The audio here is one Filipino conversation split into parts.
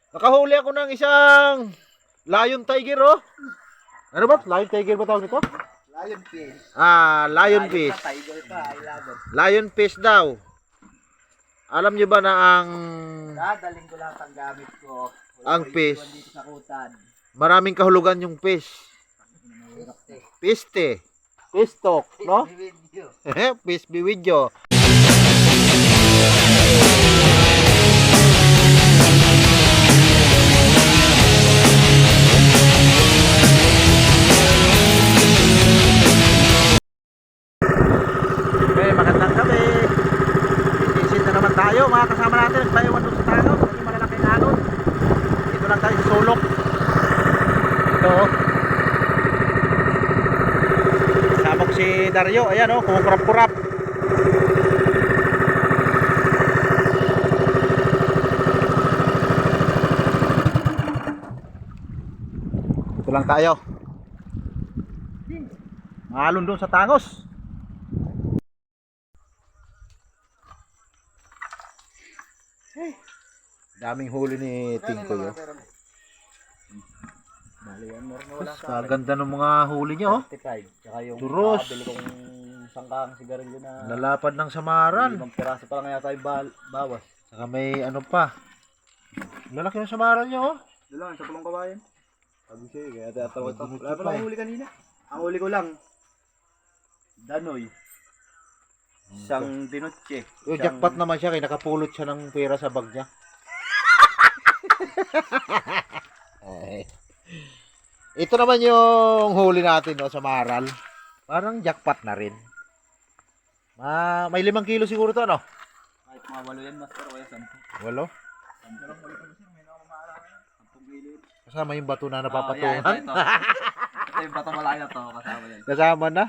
Nakahuli ako ng isang lion tiger, oh. Ano ba? Lion tiger ba tawag nito? Lion fish. Lion fish. Tiger pa, I love it. Lion fish daw. Alam nyo ba na ang Dadaling ko lahat ang gamit ko. Ang fish. Dito sa kutan. maraming kahulugan yung fish? Piste. Pistok, no? Fish biwidyo. Okay, magandang gabi. Isisid na naman tayo. Mga kasama natin, nagpaiwan doon sa Tanaw. Kasi malalaking alon. Dito lang tayo sa sulok. Ito, oh. Kasama ko si Dario. Ayan, oh, kumukurap-kurap. Dito lang tayo. Alon doon sa Tangos. Daming huli ni Tingkoy, oh. Kaganda ng mga huli niya, oh. 35. Tsaka yung Turos. nakabili kong sangkang sigarilyo na Lalapad ng samaran. 5 piraso pa lang yata yung bawas. Saka may ano pa. Lalaki ng samaran niya, oh. Doon lang, sa pulong kabayan. Sabi siya, kaya tatawag ito. Magbunot Wala pa pa lang eh. huli kanina. Ang huli ko lang, danoy. Isang dinotche. Yung jackpot naman siya, kaya nakapulot siya ng pera sa bag niya. Ay. Ito naman yung huli natin, no, sa Maral. Parang jackpot na rin. May 5 kilo siguro to, no? Kahit mga 8 yan, master, o kaya 10. 8. Kasama yung bato na Ito, napapatungan. ito. Ito yung bato malaki na to, kasama yan. Kasama na?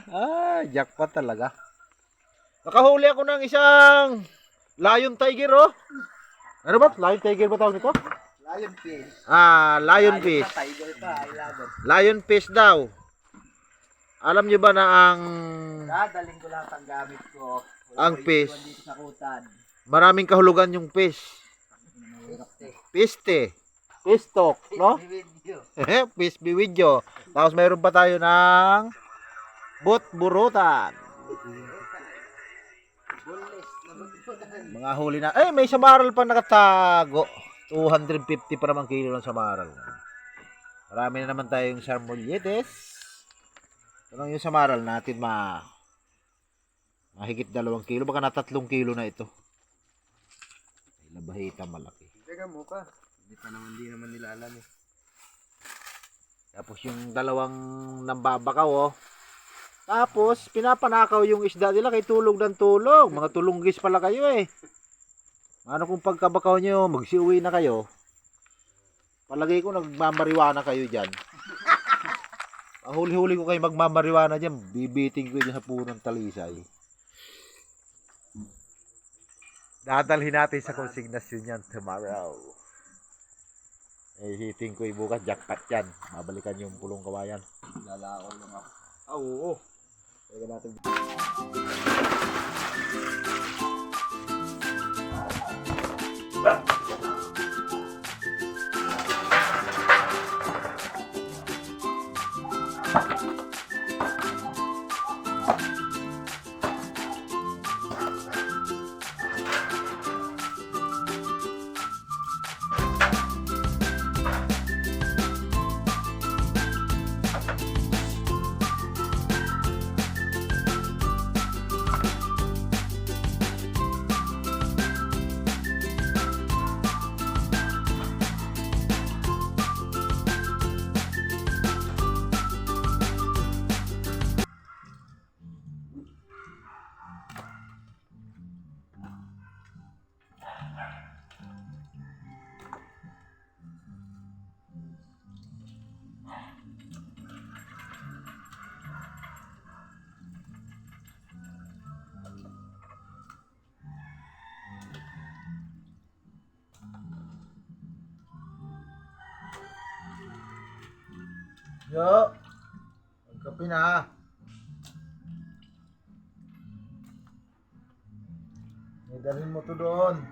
Jackpot talaga. Nakahuli ako ng isang lion tiger, oh. Ano ba? Lion tiger ba tawag nito? Lion fish. Lion fish. Tiger pa, I love it. Lion fish daw. Alam nyo ba na ang Dadaling ko lahat ang gamit ko. Ang fish. Dito sa kutan. maraming kahulugan yung fish? Piste. Pistok, no? Fish biwidyo. Tapos mayroon pa tayo ng butburutan. Mga huli na. May samaral pa nakatago. 250 pa naman kilo ng samaral. Marami na naman tayong sarmolyetes. Ito lang yung samaral natin mahigit 2 kilo. Baka na 3 kilo na ito. Ay, labahita malaki. Teka mo pa. Hindi naman nila alam eh. Tapos yung 2 nambabakaw, oh. Tapos pinapanakaw yung isda nila kay tulog ng tulog. Mga tulunggis pala kayo eh. Ano kung pagkabakaw nyo, magsiuwi na kayo. Palagay ko nagmamariwana kayo dyan. Ang huli-huli ko kayo magmamariwana dyan, bibiting ko dyan sa punong talisay. Dadalhin natin sa konsignasyon yan tomorrow. Hiting ko bukas, jackpot yan. Mabalikan yung pulong kawayan. Lalakaw lang ako. Oo. Kaya natin. Yo, magkape na. Dalhin mo to doon.